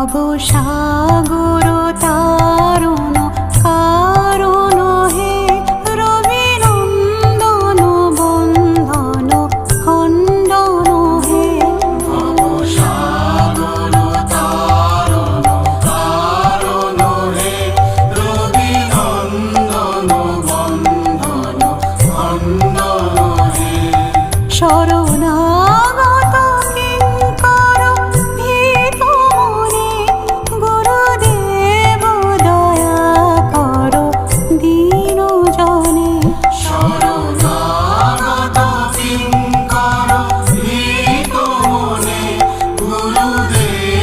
ভব সাগর তারণ কারণ হে রবিনন্দন বন্ধন খণ্ডন হে ভব সাগর তারণ কারণ হে রবিনন্দন বন্ধন খণ্ডন হে শরণাগত কিঙ্কর ভীত মনে গুরুদেব দয়া কর দীন জনে শরণাগত কিঙ্কর ভীত মনে গুরুদেব